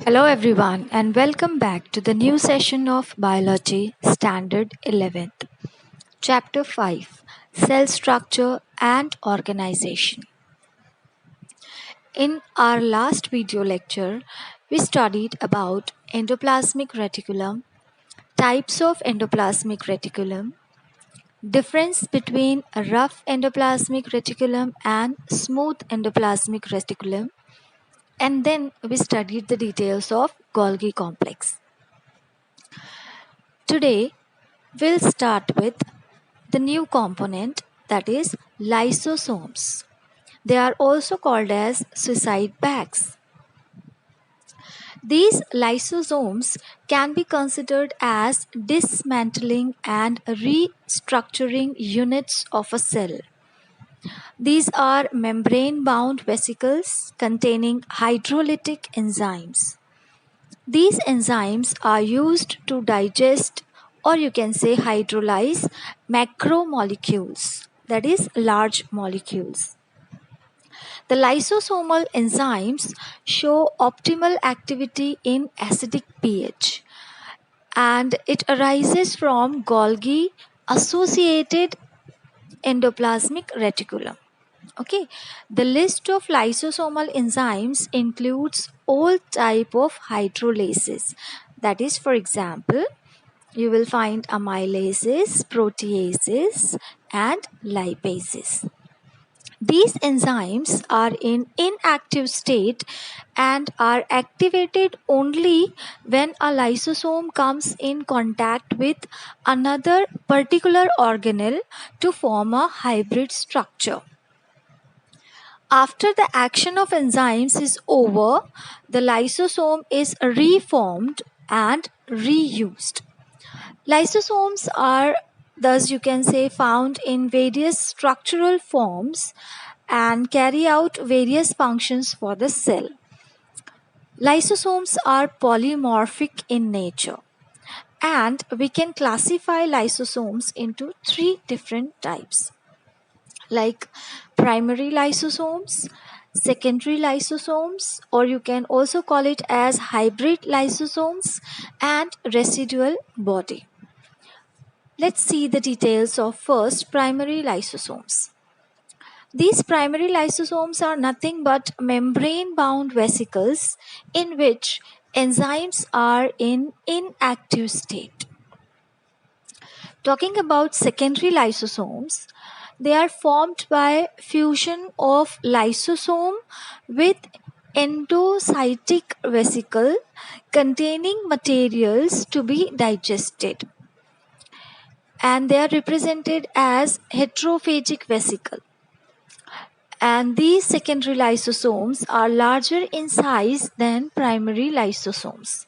Hello, everyone, and welcome back to the new session of Biology Standard 11th, Chapter 5 Cell Structure and Organization. In our last video lecture, we studied about endoplasmic reticulum, types of endoplasmic reticulum, difference between a rough endoplasmic reticulum and smooth endoplasmic reticulum, and then we studied the details of Golgi complex. Today, we'll start with the new component, that is lysosomes. They are also called as suicide bags. These lysosomes can be considered as dismantling and restructuring units of a cell. These are membrane-bound vesicles containing hydrolytic enzymes. These enzymes are used to digest, or you can say hydrolyze, macromolecules, that is large molecules. The lysosomal enzymes show optimal activity in acidic pH, and it arises from Golgi associated endoplasmic reticulum. Okay, the list of lysosomal enzymes includes all type of hydrolases. That is, for example, you will find amylases, proteases, and lipases. These enzymes are in inactive state and are activated only when a lysosome comes in contact with another particular organelle to form a hybrid structure. After the action of enzymes is over, the lysosome is reformed and reused. Lysosomes are, thus you can say, found in various structural forms and carry out various functions for the cell. Lysosomes are polymorphic in nature, and we can classify lysosomes into three different types, like primary lysosomes, secondary lysosomes, or you can also call it as hybrid lysosomes, and residual body. Let's see the details of first primary lysosomes. These primary lysosomes are nothing but membrane-bound vesicles in which enzymes are in inactive state. Talking about secondary lysosomes, they are formed by fusion of lysosome with endocytic vesicle containing materials to be digested, and they are represented as heterophagic vesicle. And these secondary lysosomes are larger in size than primary lysosomes.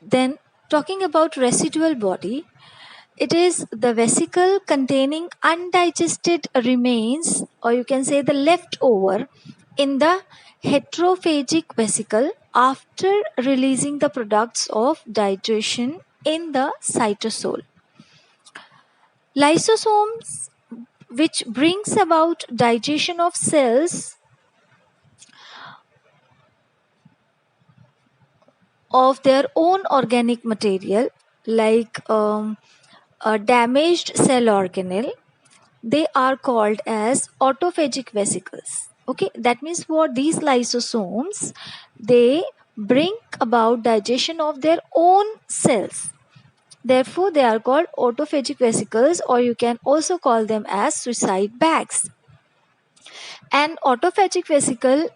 Then, talking about residual body, it is the vesicle containing undigested remains, or you can say the leftover, in the heterophagic vesicle after releasing the products of digestion in the cytosol. Lysosomes, which brings about digestion of cells of their own organic material, like a damaged cell organelle, they are called as autophagic vesicles. Okay, that means for these lysosomes, they bring about digestion of their own cells. Therefore, they are called autophagic vesicles, or you can also call them as suicide bags. An autophagic vesicle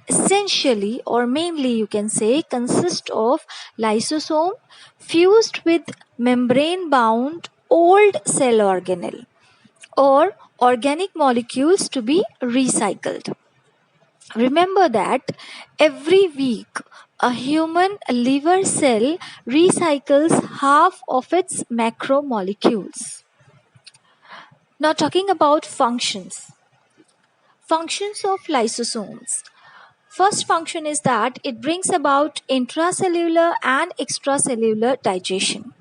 essentially, or mainly you can say, consists of lysosome fused with membrane bound old cell organelle or organic molecules to be recycled. Remember that every week a human liver cell recycles half of its macromolecules. Now, talking about functions. Functions of lysosomes. First function is that it brings about intracellular and extracellular digestion.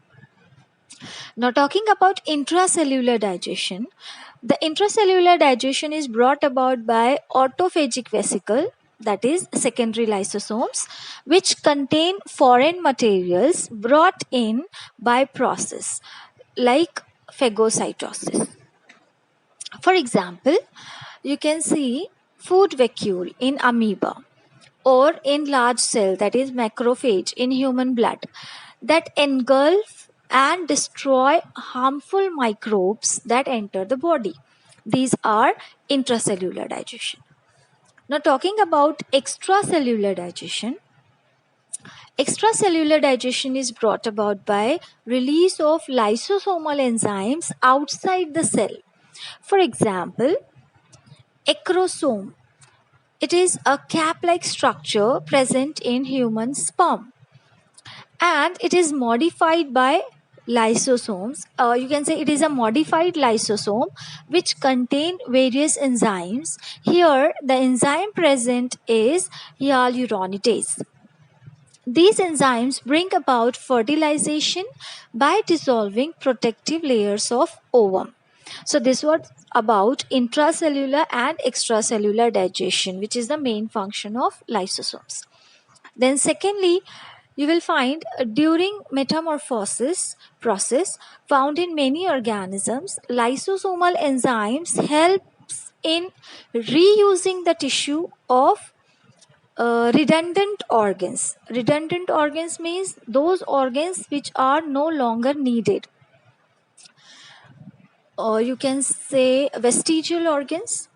Now, talking about intracellular digestion, the intracellular digestion is brought about by autophagic vesicle, that is secondary lysosomes, which contain foreign materials brought in by process like phagocytosis. For example, you can see food vacuole in amoeba or in large cell, that is macrophage in human blood, that engulf and destroy harmful microbes that enter the body. These are intracellular digestion. Now, talking about extracellular digestion, extracellular digestion is brought about by release of lysosomal enzymes outside the cell. For example, acrosome. It is a cap-like structure present in human sperm, and it is modified by lysosomes. You can say it is a modified lysosome which contain various enzymes. Here, the enzyme present is hyaluronidase. These enzymes bring about fertilization by dissolving protective layers of ovum. So this was about intracellular and extracellular digestion, which is the main function of lysosomes. Then secondly, you will find during metamorphosis process found in many organisms, lysosomal enzymes helps in reusing the tissue of redundant organs. Redundant organs means those organs which are no longer needed. Or you can say vestigial organs.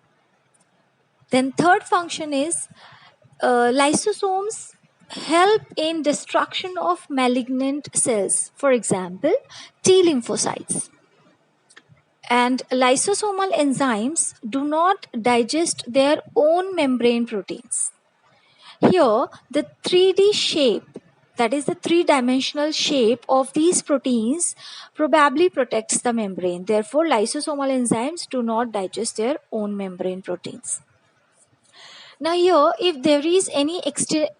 Then third function is lysosomes help in destruction of malignant cells. For example, T lymphocytes. And lysosomal enzymes do not digest their own membrane proteins. Here, the 3D shape, that is the three-dimensional shape of these proteins, probably protects the membrane. Therefore, lysosomal enzymes do not digest their own membrane proteins. Now here, if there is any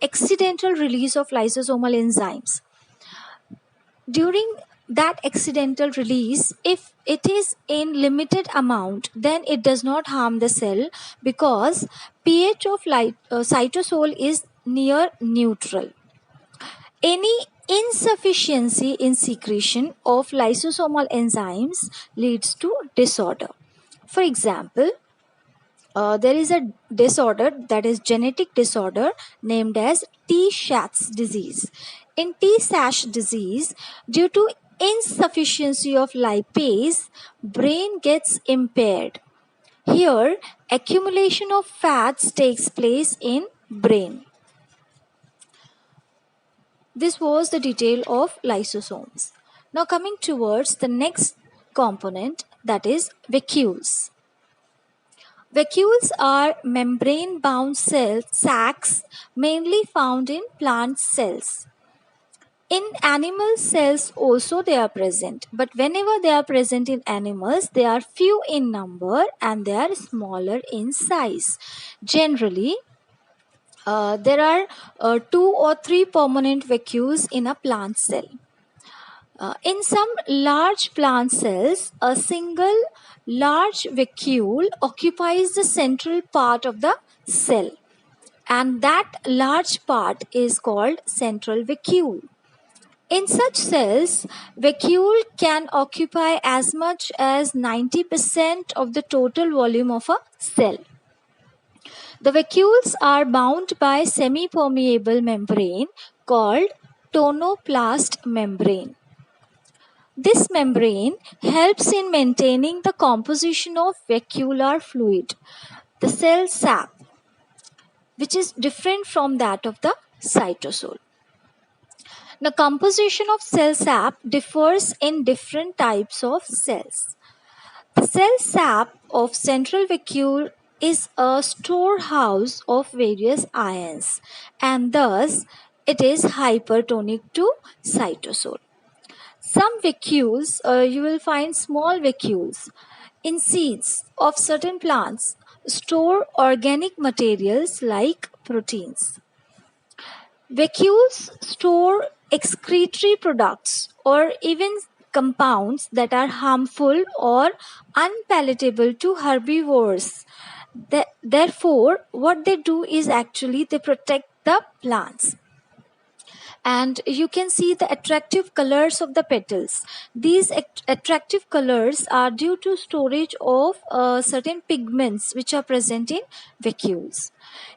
accidental release of lysosomal enzymes, during that accidental release, if it is in limited amount, then it does not harm the cell because pH of cytosol is near neutral. Any insufficiency in secretion of lysosomal enzymes leads to disorder. For example, there is a disorder, that is genetic disorder, named as Tay-Sachs disease. In Tay-Sachs disease, due to insufficiency of lipase, brain gets impaired. Here, accumulation of fats takes place in brain. This was the detail of lysosomes. Now coming towards the next component, that is vacuoles. Vacuoles are membrane-bound cell sacs mainly found in plant cells. In animal cells also they are present, but whenever they are present in animals, they are few in number and they are smaller in size. Generally, there are 2 or 3 permanent vacuoles in a plant cell. In some large plant cells, a single large vacuole occupies the central part of the cell, and that large part is called central vacuole. In such cells, vacuole can occupy as much as 90% of the total volume of a cell. The vacuoles are bound by semi-permeable membrane called tonoplast membrane. This membrane helps in maintaining the composition of vacuolar fluid, the cell sap, which is different from that of the cytosol. The composition of cell sap differs in different types of cells. The cell sap of central vacuole is a storehouse of various ions, and thus it is hypertonic to cytosol. Some vacuoles, you will find small vacuoles in seeds of certain plants, store organic materials like proteins. Vacuoles store excretory products or even compounds that are harmful or unpalatable to herbivores Therefore, what they do is actually they protect the plants. And you can see the attractive colors of the petals. These attractive colors are due to storage of certain pigments which are present in vacuoles.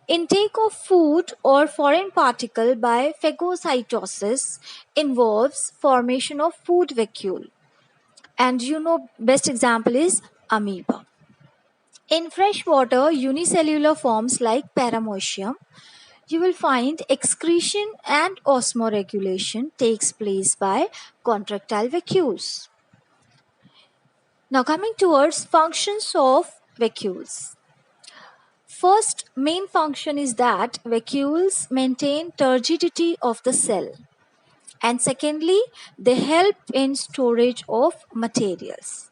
Intake of food or foreign particle by phagocytosis involves formation of food vacuole. And best example is amoeba. In freshwater unicellular forms like Paramoecium, you will find excretion and osmoregulation takes place by contractile vacuoles. Now coming towards functions of vacuoles. First main function is that vacuoles maintain turgidity of the cell. And secondly, they help in storage of materials.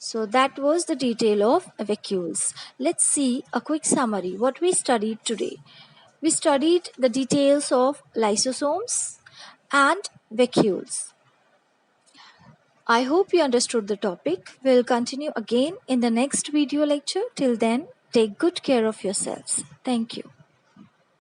So that was the detail of vacuoles. Let's see a quick summary what we studied today. We studied the details of lysosomes and vacuoles. I hope you understood the topic. We'll continue again in the next video lecture. Till then, take good care of yourselves. Thank you.